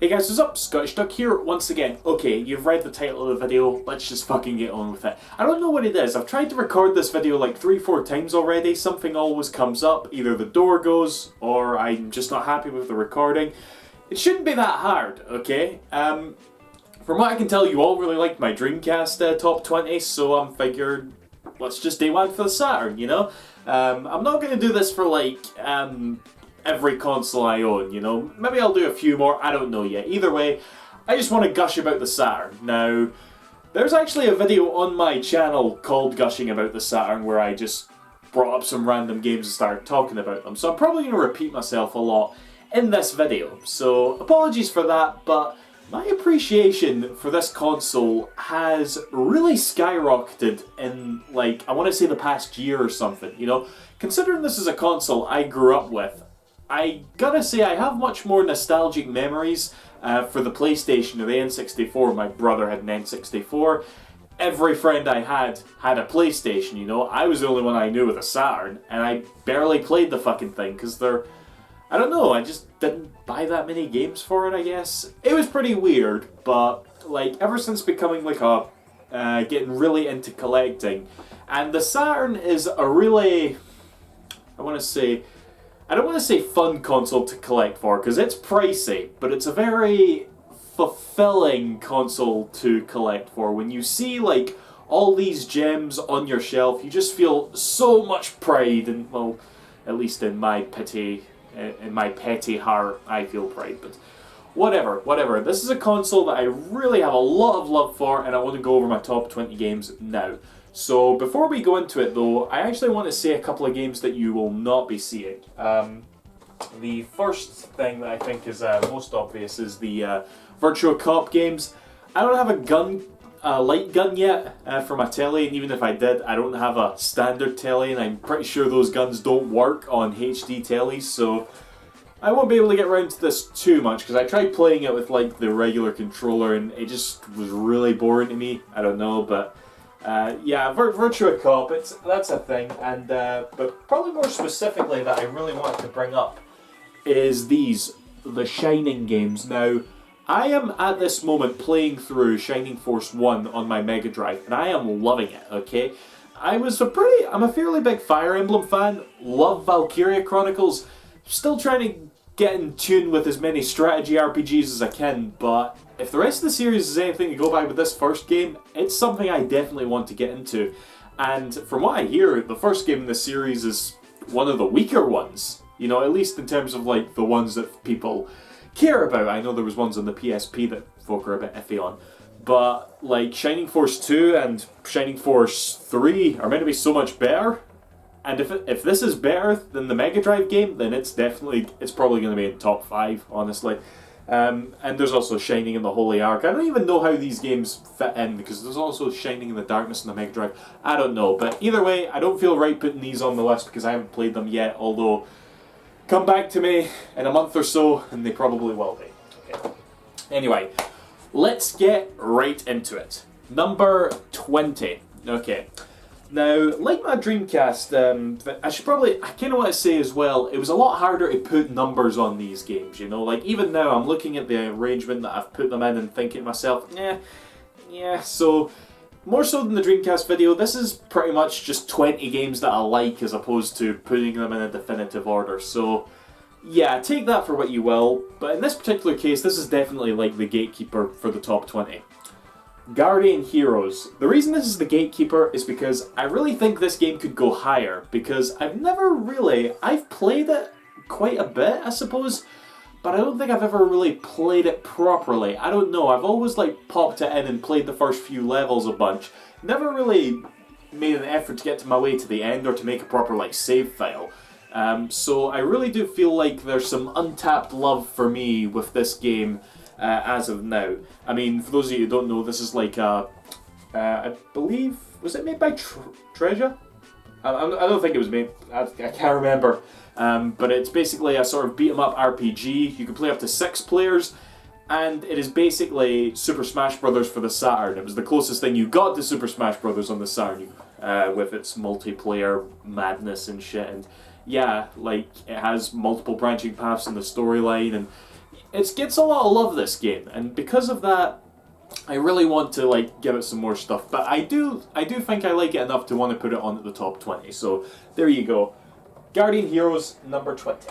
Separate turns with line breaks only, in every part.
Hey guys, what's up? Scottish Duck here once again. Okay, you've read the title of the video, let's just fucking get on with it. I don't know what it is, I've tried to record this video like 3-4 times already, something always comes up, either the door goes, or I'm just not happy with the recording. It shouldn't be that hard, okay? From what I can tell, you all really liked my Dreamcast top 20, so I'm figured, let's just do one for the Saturn, you know? I'm not going to do this for like, every console I own, you know. Maybe I'll do a few more, I don't know yet. Either way, I just want to gush about the Saturn. Now, there's actually a video on my channel called Gushing About the Saturn where I just brought up some random games and started talking about them. So I'm probably going to repeat myself a lot in this video. So apologies for that, but my appreciation for this console has really skyrocketed in, like, I want to say the past year or something, you know. Considering this is a console I grew up with, I gotta say I have much more nostalgic memories for the PlayStation or the N64. My brother had an N64. Every friend I had a PlayStation, you know. I was the only one I knew with a Saturn, and I barely played the fucking thing because they're... I don't know, I just didn't buy that many games for it, I guess. It was pretty weird, but like ever since becoming like a... getting really into collecting, and the Saturn is a really... I don't want to say fun console to collect for, because it's pricey, but it's a very fulfilling console to collect for. When you see, like, all these gems on your shelf, you just feel so much pride, and, well, at least in my petty heart, I feel pride, but whatever. This is a console that I really have a lot of love for, and I want to go over my top 20 games now. So before we go into it though, I actually want to say a couple of games that you will not be seeing. The first thing that I think is most obvious is the Virtua Cop games. I don't have a light gun yet for my telly, and even if I did, I don't have a standard telly, and I'm pretty sure those guns don't work on HD tellies, so I won't be able to get around to this too much, because I tried playing it with like the regular controller and it just was really boring to me. I don't know, but... yeah, Virtua Cop, that's a thing, and but probably more specifically that I really want to bring up is the Shining games. Now, I am at this moment playing through Shining Force 1 on my Mega Drive, and I am loving it, okay? I'm a fairly big Fire Emblem fan, love Valkyria Chronicles, still trying to get in tune with as many strategy RPGs as I can, but if the rest of the series is anything to go by with this first game, it's something I definitely want to get into. And from what I hear, the first game in the series is one of the weaker ones. You know, at least in terms of like the ones that people care about. I know there was ones on the PSP that folk are a bit iffy on. But like Shining Force 2 and Shining Force 3 are meant to be so much better. And if this is better than the Mega Drive game, then it's probably going to be in top 5, honestly. And there's also Shining in the Holy Ark. I don't even know how these games fit in, because there's also Shining in the Darkness in the Mega Drive. I don't know, but either way, I don't feel right putting these on the list because I haven't played them yet, although come back to me in a month or so, and they probably will be. Okay. Anyway, let's get right into it. Number 20. Okay. Now, like my Dreamcast, I kind of want to say as well, it was a lot harder to put numbers on these games, you know? Like, even now, I'm looking at the arrangement that I've put them in and thinking to myself, yeah, so, more so than the Dreamcast video, this is pretty much just 20 games that I like as opposed to putting them in a definitive order, so, yeah, take that for what you will, but in this particular case, this is definitely like the gatekeeper for the top 20. Guardian Heroes. The reason this is the gatekeeper is because I really think this game could go higher, because I've played it quite a bit, I suppose, but I don't think I've ever really played it properly. I don't know, I've always like popped it in and played the first few levels a bunch, never really made an effort to get to my way to the end or to make a proper like save file. So I really do feel like there's some untapped love for me with this game as of now. I mean, for those of you who don't know, this is like I believe, was it made by Treasure? I don't think it was made, I can't remember. But it's basically a sort of beat-em-up RPG. You can play up to 6 players, and it is basically Super Smash Bros. For the Saturn. It was the closest thing you got to Super Smash Bros. On the Saturn, with its multiplayer madness and shit. And yeah, like, it has multiple branching paths in the storyline, and it gets a lot of love, this game, and because of that, I really want to like give it some more stuff. But I do think I like it enough to want to put it on at the top 20. So there you go, Guardian Heroes number 20.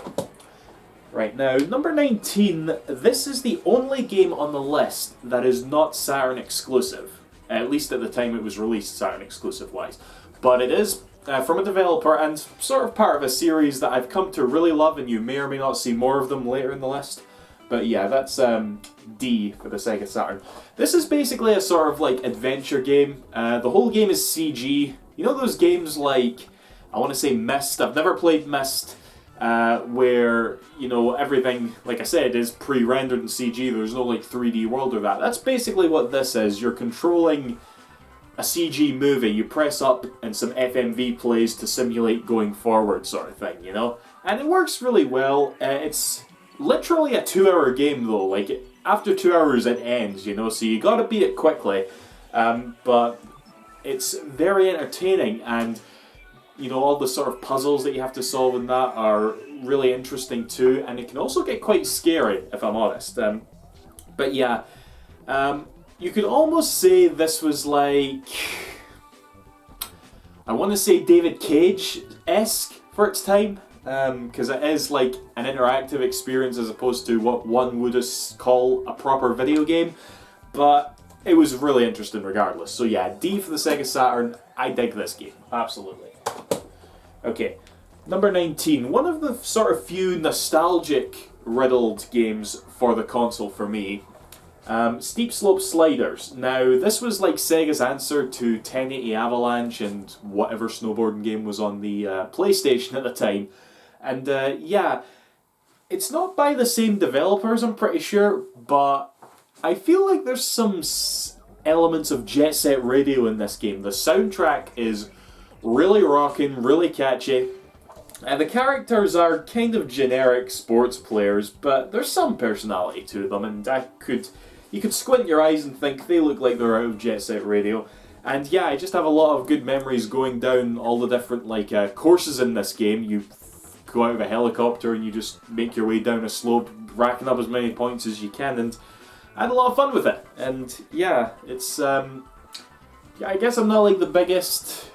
Right, now, number 19, this is the only game on the list that is not Saturn exclusive. At least at the time it was released, Saturn exclusive-wise. But it is from a developer and sort of part of a series that I've come to really love, and you may or may not see more of them later in the list. But yeah, that's D for the Sega Saturn. This is basically a sort of like adventure game. The whole game is CG. You know those games like, I want to say Myst. I've never played Myst. Where, you know, everything, like I said, is pre-rendered in CG. There's no like 3D world or that. That's basically what this is. You're controlling a CG movie. You press up and some FMV plays to simulate going forward sort of thing, you know? And it works really well. It's literally a 2-hour game though. Like, after 2 hours it ends, you know? So you gotta beat it quickly. But it's very entertaining, and you know, all the sort of puzzles that you have to solve in that are really interesting too, and it can also get quite scary, if I'm honest. But yeah, you could almost say this was like, I want to say David Cage-esque for its time, because it is like an interactive experience as opposed to what one would call a proper video game, but it was really interesting regardless. So yeah, D for the Sega Saturn. I dig this game, absolutely. Okay, number 19. One of the sort of few nostalgic-riddled games for the console for me. Steep Slope Sliders. Now, this was like Sega's answer to 1080 Avalanche and whatever snowboarding game was on the PlayStation at the time. And yeah, it's not by the same developers, I'm pretty sure, but I feel like there's some elements of Jet Set Radio in this game. The soundtrack is really rocking, really catchy, and the characters are kind of generic sports players, but there's some personality to them, and you could squint your eyes and think they look like they're out of Jet Set Radio. And yeah, I just have a lot of good memories going down all the different like courses in this game. You go out of a helicopter and you just make your way down a slope, racking up as many points as you can, and I had a lot of fun with it. And yeah, it's yeah, I guess I'm not like the biggest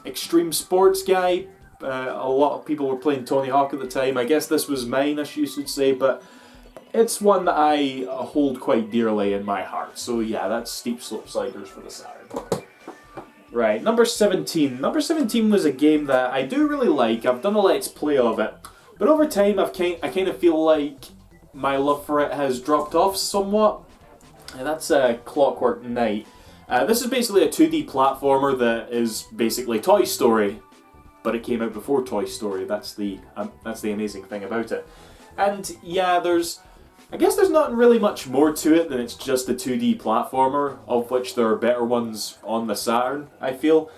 extreme sports guy. A lot of people were playing Tony Hawk at the time. I guess this was mine, as you should say, but it's one that I hold quite dearly in my heart. So yeah, that's Steep Slope Sliders for the Saturn. Right, number 17. Number 17 was a game that I do really like. I've done a Let's Play of it, but over time I kind of feel like my love for it has dropped off somewhat, and that's Clockwork Knight. This is basically a 2D platformer that is basically Toy Story, but it came out before Toy Story. That's the amazing thing about it. And yeah, I guess there's not really much more to it than it's just a 2D platformer, of which there are better ones on the Saturn, I feel.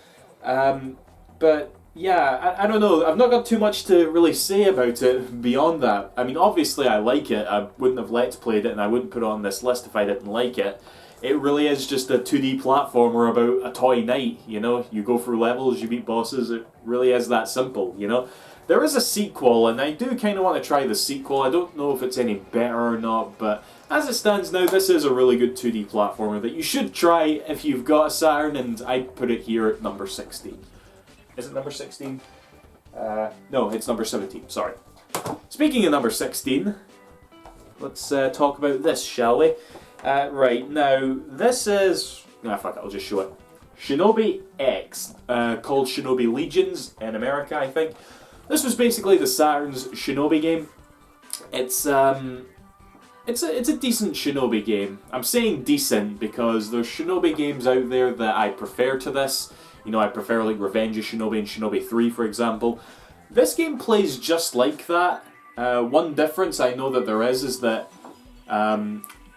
But yeah, I don't know. I've not got too much to really say about it beyond that. I mean, obviously I like it. I wouldn't have Let's Played it, and I wouldn't put it on this list if I didn't like it. It really is just a 2D platformer about a toy knight, you know? You go through levels, you beat bosses, it really is that simple, you know? There is a sequel, and I do kind of want to try the sequel. I don't know if it's any better or not, but as it stands now, this is a really good 2D platformer that you should try if you've got a Saturn, and I'd put it here at number 16. Is it number 16? No, it's number 17, sorry. Speaking of number 16, let's talk about this, shall we? Right, now, this is... fuck it, I'll just show it. Shinobi X, called Shinobi Legions in America, I think. This was basically the Saturn's Shinobi game. It's a decent Shinobi game. I'm saying decent because there's Shinobi games out there that I prefer to this. You know, I prefer like Revenge of Shinobi and Shinobi 3, for example. This game plays just like that. One difference I know that there is that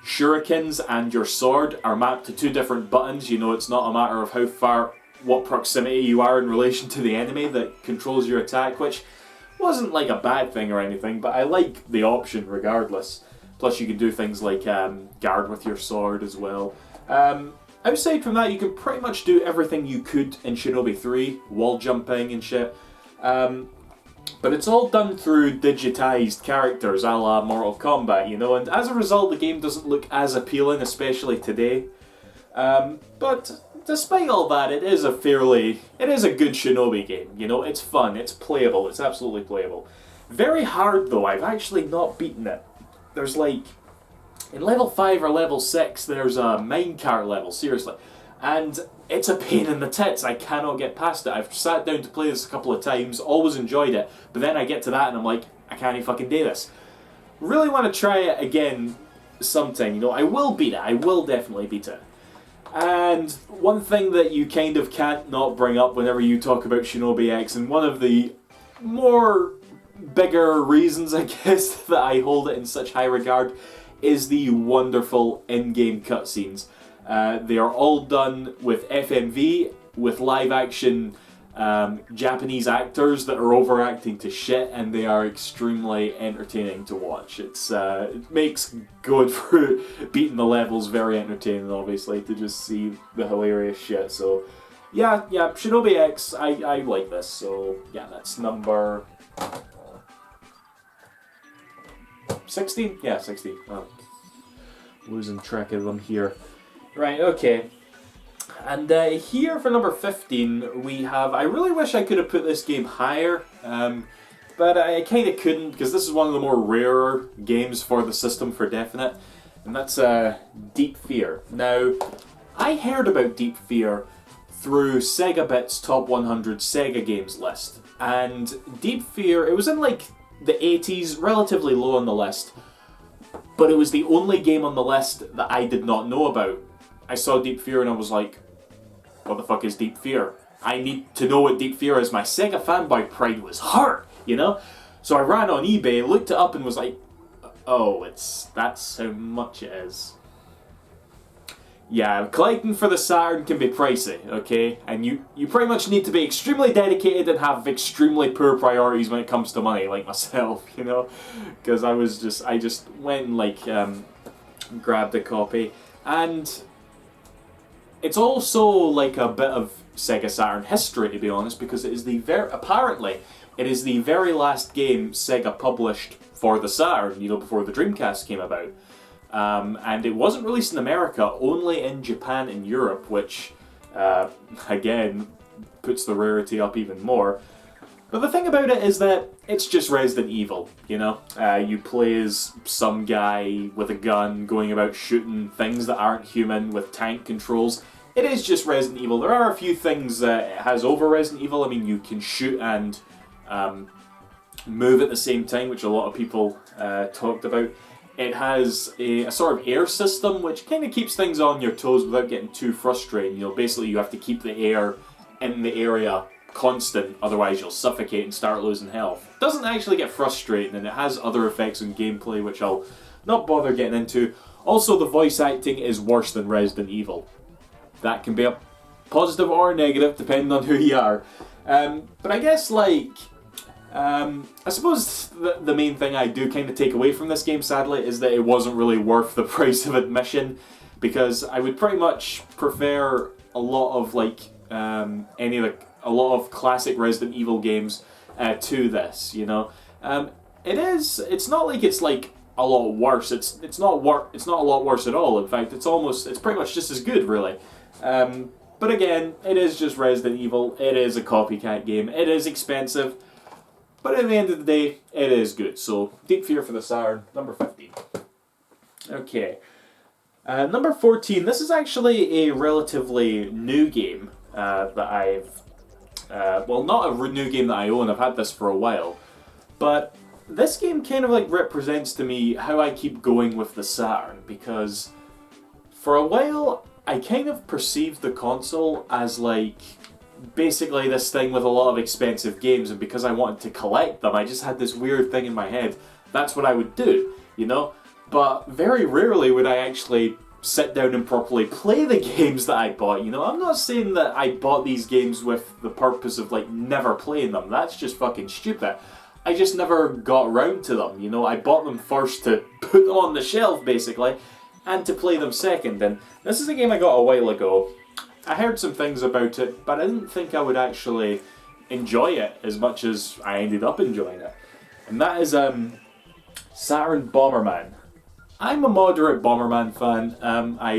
shurikens and your sword are mapped to two different buttons. You know, it's not a matter of what proximity you are in relation to the enemy that controls your attack, which wasn't like a bad thing or anything, but I like the option regardless. Plus you can do things like guard with your sword as well. Outside from that, you can pretty much do everything you could in Shinobi 3, wall jumping and shit. But it's all done through digitized characters, a la Mortal Kombat, you know, and as a result the game doesn't look as appealing, especially today. But despite all that, it is a good Shinobi game, you know, it's fun, it's playable, it's absolutely playable. Very hard though, I've actually not beaten it. There's like, in level 5 or level 6, there's a minecart level, seriously. And it's a pain in the tits, I cannot get past it. I've sat down to play this a couple of times, always enjoyed it, but then I get to that and I'm like, I can't even fucking do this. Really want to try it again sometime, you know, I will beat it, I will definitely beat it. And one thing that you kind of can't not bring up whenever you talk about Shinobi X, and one of the more bigger reasons, I guess, that I hold it in such high regard, is the wonderful in-game cutscenes. They are all done with FMV, with live-action Japanese actors that are overacting to shit, and they are extremely entertaining to watch. It makes going through beating the levels very entertaining, obviously, to just see the hilarious shit. So, yeah, Shinobi X, I like this. So, yeah, that's number 16? Yeah, 16. Wow. Losing track of them here. Right, okay. And here for number 15 we have, I really wish I could have put this game higher, but I kind of couldn't, because this is one of the more rarer games for the system for definite, and that's Deep Fear. Now, I heard about Deep Fear through Sega Bit's Top 100 Sega Games list, and Deep Fear, it was in like the 80s, relatively low on the list, but it was the only game on the list that I did not know about. I saw Deep Fear and I was like, what the fuck is Deep Fear? I need to know what Deep Fear is. My Sega fanboy pride was hurt, you know? So I ran on eBay, looked it up and was like, oh, that's how much it is. Yeah, collecting for the Saturn can be pricey, okay? And you pretty much need to be extremely dedicated and have extremely poor priorities when it comes to money, like myself, you know? Because I just went and like, grabbed a copy. And it's also like a bit of Sega Saturn history, to be honest, because it is apparently it is the very last game Sega published for the Saturn, you know, before the Dreamcast came about. And it wasn't released in America, only in Japan and Europe, which, again, puts the rarity up even more. But the thing about it is that it's just Resident Evil, you know? You play as some guy with a gun going about shooting things that aren't human with tank controls. It is just Resident Evil. There are a few things that it has over Resident Evil. I mean, you can shoot and move at the same time, which a lot of people talked about. It has a sort of air system, which kind of keeps things on your toes without getting too frustrating. You know, basically you have to keep the air in the area constant, otherwise you'll suffocate and start losing health. It doesn't actually get frustrating, and it has other effects on gameplay which I'll not bother getting into. Also, the voice acting is worse than Resident Evil. That can be a positive or a negative, depending on who you are. But I guess, like, I suppose the main thing I do kind of take away from this game, sadly, is that it wasn't really worth the price of admission, because I would pretty much prefer a lot of, like, a lot of classic Resident Evil games to this, you know. It's not like it's like a lot worse. It's not a lot worse at all. In fact, it's pretty much just as good, really. But again, it is just Resident Evil. It is a copycat game. It is expensive, but at the end of the day, it is good. So, Deep Fear for the Saturn, number 15. Okay. Number 14, this is actually a relatively new game that I've... well, not a new game that I own, I've had this for a while. But this game kind of like represents to me how I keep going with the Saturn, because for a while I kind of perceived the console as like basically this thing with a lot of expensive games, and because I wanted to collect them, I just had this weird thing in my head. That's what I would do, you know? But very rarely would I actually sit down and properly play the games that I bought, you know? I'm not saying that I bought these games with the purpose of, like, never playing them. That's just fucking stupid. I just never got around to them, you know? I bought them first to put them on the shelf, basically, and to play them second. And this is a game I got a while ago. I heard some things about it, but I didn't think I would actually enjoy it as much as I ended up enjoying it. And that is Saturn Bomberman. I'm a moderate Bomberman fan. I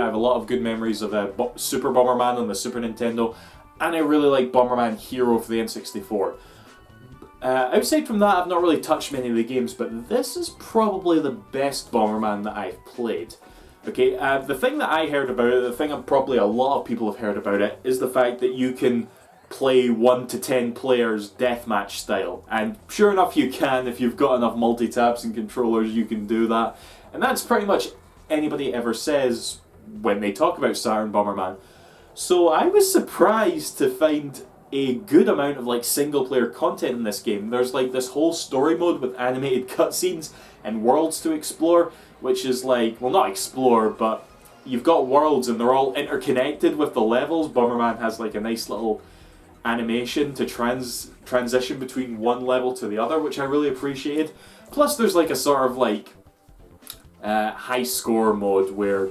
have a lot of good memories of Super Bomberman on the Super Nintendo, and I really like Bomberman Hero for the N64. Outside from that, I've not really touched many of the games, but this is probably the best Bomberman that I've played. Okay, the thing that I heard about it, the thing probably a lot of people have heard about it, is the fact that you can play 1 to 10 players deathmatch style. And sure enough you can. If you've got enough multi-taps and controllers, you can do that. And that's pretty much anybody ever says when they talk about Saturn Bomberman. So I was surprised to find a good amount of like single player content in this game. There's like this whole story mode with animated cutscenes and worlds to explore, which is like, well, not explore, but you've got worlds and they're all interconnected with the levels. Bomberman has like a nice little animation to transition between one level to the other, which I really appreciated. Plus there's like a sort of like high score mode where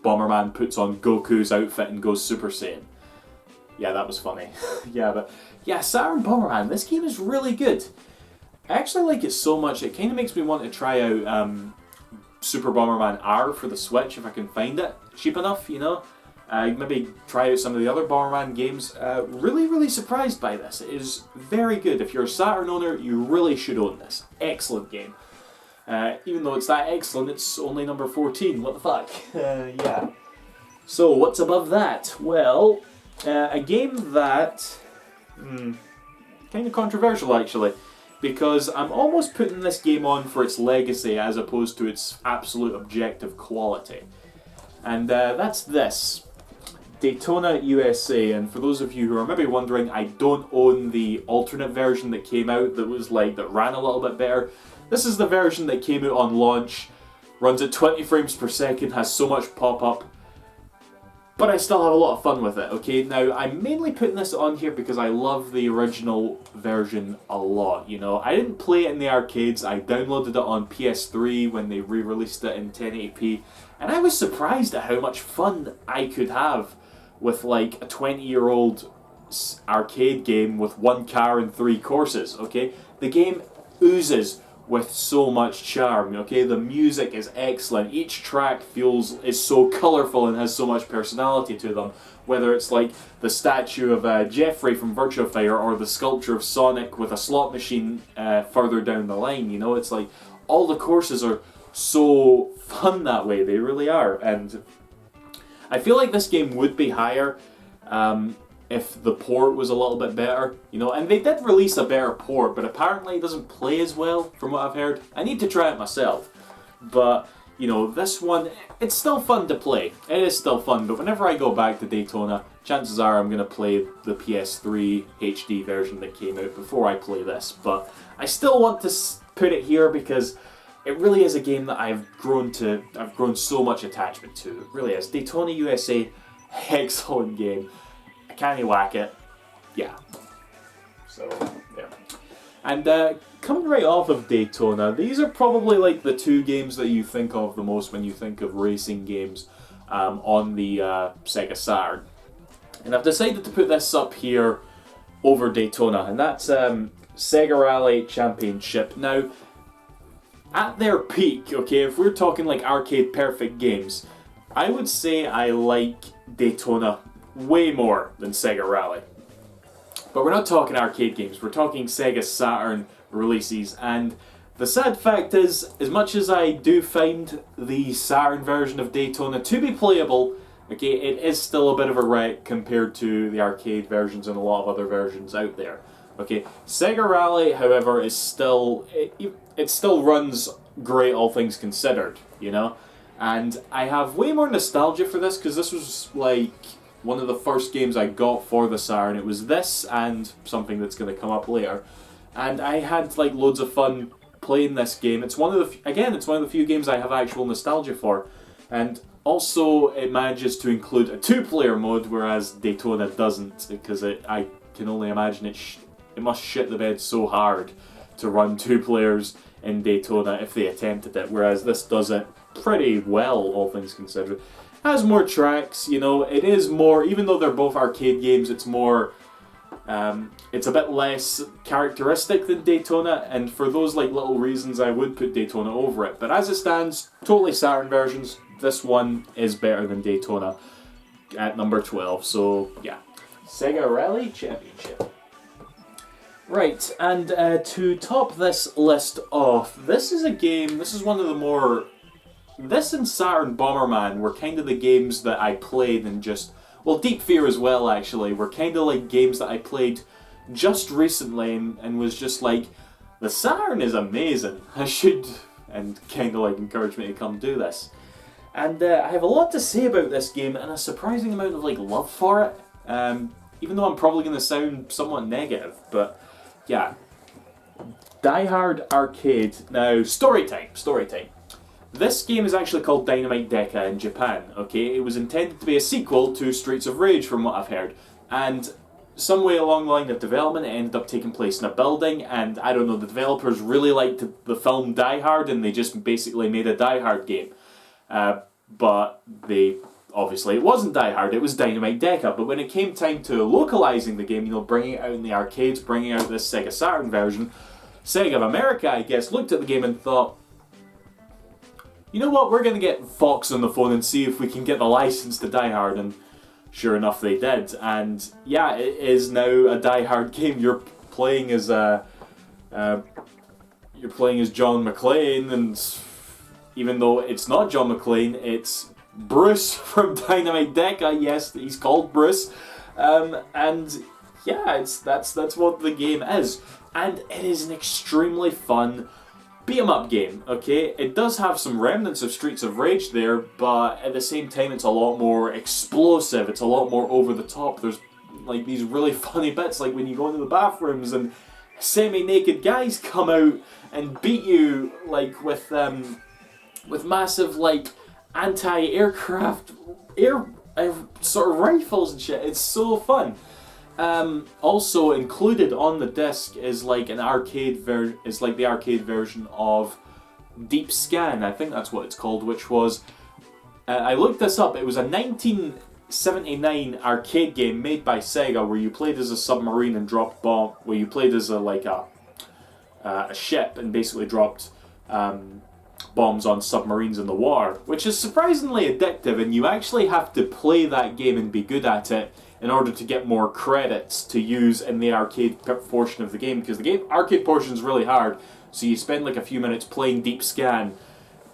Bomberman puts on Goku's outfit and goes Super Saiyan. Yeah, that was funny. Yeah, Saturn Bomberman, this game is really good. I actually like it so much, it kind of makes me want to try out Super Bomberman R for the Switch if I can find it cheap enough, you know. Maybe try out some of the other Bomberman games. Really surprised by this. It is very good. If you're a Saturn owner, you really should own this. Excellent game. Even though it's that excellent, it's only number 14. What the fuck? Yeah. So, what's above that? Well, a game that... kind of controversial, actually. Because I'm almost putting this game on for its legacy as opposed to its absolute objective quality. And that's this. Daytona USA, and for those of you who are maybe wondering, I don't own the alternate version that came out that was like, that ran a little bit better. This is the version that came out on launch, runs at 20 frames per second, has so much pop-up, but I still have a lot of fun with it, okay? Now, I'm mainly putting this on here because I love the original version a lot, you know? I didn't play it in the arcades, I downloaded it on PS3 when they re-released it in 1080p, and I was surprised at how much fun I could have with like a 20-year-old arcade game with 1 car and 3 courses, okay? The game oozes with so much charm, okay? The music is excellent. Each track is so colourful and has so much personality to them. Whether it's like the statue of Jeffrey from Virtua Fighter or the sculpture of Sonic with a slot machine further down the line, you know? It's like all the courses are so fun that way. They really are. And I feel like this game would be higher if the port was a little bit better, you know, and they did release a better port, but apparently it doesn't play as well, from what I've heard. I need to try it myself, but, you know, this one, it's still fun to play. It is still fun, but whenever I go back to Daytona, chances are I'm going to play the PS3 HD version that came out before I play this, but I still want to put it here because it really is a game that I've grown so much attachment to. It really is. Daytona USA, excellent game. I can't whack it. Yeah. So, yeah. And coming right off of Daytona, these are probably like the 2 games that you think of the most when you think of racing games on the Sega Saturn. And I've decided to put this up here over Daytona, and that's Sega Rally Championship. Now, at their peak, okay, if we're talking like arcade perfect games, I would say I like Daytona way more than Sega Rally. But we're not talking arcade games, we're talking Sega Saturn releases, and the sad fact is, as much as I do find the Saturn version of Daytona to be playable, okay, it is still a bit of a wreck compared to the arcade versions and a lot of other versions out there. Okay, Sega Rally, however, is still, it still runs great all things considered, you know? And I have way more nostalgia for this because this was like one of the first games I got for the Saturn. It was this and something that's going to come up later. And I had like loads of fun playing this game. It's one of the few games I have actual nostalgia for. And also it manages to include a 2-player mode, whereas Daytona doesn't, because I can only imagine it must shit the bed so hard to run 2 players in Daytona if they attempted it, whereas this does it pretty well, all things considered. It has more tracks, you know, it is more, even though they're both arcade games, it's more It's a bit less characteristic than Daytona, and for those like little reasons I would put Daytona over it. But as it stands, totally Saturn versions, this one is better than Daytona at number 12, so yeah. Sega Rally Championship. Right, and to top this list off, this is a game, this is one of the more... This and Saturn Bomberman were kind of the games that I played and just... Well, Deep Fear as well, actually, were kind of like games that I played just recently and was just like, the Saturn is amazing, I should... And kind of like encouraged me to come do this. And I have a lot to say about this game and a surprising amount of like love for it. Even though I'm probably going to sound somewhat negative, but yeah. Die Hard Arcade. Now, story time. This game is actually called Dynamite Deca in Japan, okay? It was intended to be a sequel to Streets of Rage from what I've heard. And some way along the line of development, it ended up taking place in a building, and I don't know, the developers really liked the film Die Hard, and they just basically made a Die Hard game. But they... Obviously, it wasn't Die Hard, it was Dynamite Deca, but when it came time to localizing the game, you know, bringing it out in the arcades, bringing out this Sega Saturn version, Sega of America, I guess, looked at the game and thought, you know what, we're going to get Fox on the phone and see if we can get the license to Die Hard, and sure enough they did. And yeah, it is now a Die Hard game. You're playing as John McClane, and even though it's not John McClane, it's Bruce from Dynamite Deca. Yes, he's called Bruce, and yeah, that's what the game is, and it is an extremely fun beat-em-up game. Okay, it does have some remnants of Streets of Rage there, but at the same time, it's a lot more explosive. It's a lot more over the top. There's like these really funny bits, like when you go into the bathrooms and semi-naked guys come out and beat you like with massive like anti-aircraft sort of rifles and shit. It's so fun. Also included on the disc is like an arcade the arcade version of Deep Scan. I think that's what it's called, which was I looked this up. It was a 1979 arcade game made by Sega where you played as a submarine and dropped bomb. Where you played as a ship and basically dropped bombs on submarines in the water, which is surprisingly addictive, and you actually have to play that game and be good at it in order to get more credits to use in the arcade portion of the game, because the arcade portion is really hard, so you spend like a few minutes playing Deep Scan,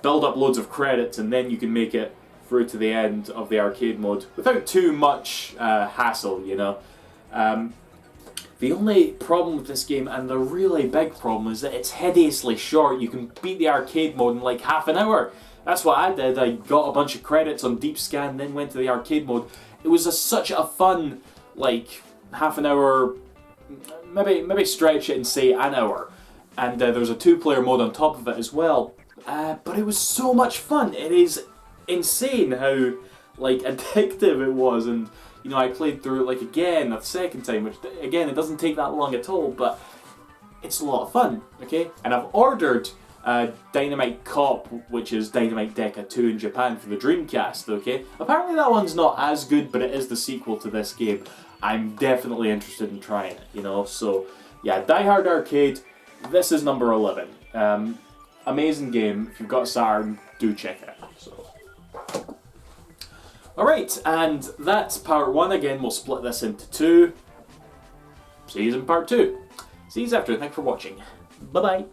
build up loads of credits, and then you can make it through to the end of the arcade mode without too much hassle, you know. The only problem with this game, and the really big problem, is that it's hideously short. You can beat the arcade mode in like half an hour. That's what I did. I got a bunch of credits on Deep Scan, then went to the arcade mode. It was such a fun, like, half an hour, maybe stretch it and say an hour. And there's a 2-player mode on top of it as well. But it was so much fun. It is insane how, like, addictive it was, and you know, I played through it like again a second time, which again, it doesn't take that long at all, but it's a lot of fun, okay? And I've ordered Dynamite Cop, which is Dynamite Deca 2 in Japan for the Dreamcast, okay? Apparently that one's not as good, but it is the sequel to this game. I'm definitely interested in trying it, you know? So, yeah, Die Hard Arcade, this is number 11. Amazing game. If you've got a Saturn, do check it out. So. Alright, and that's part 1. Again, we'll split this into 2. See you in part 2. See you after. Thanks for watching. Bye-bye.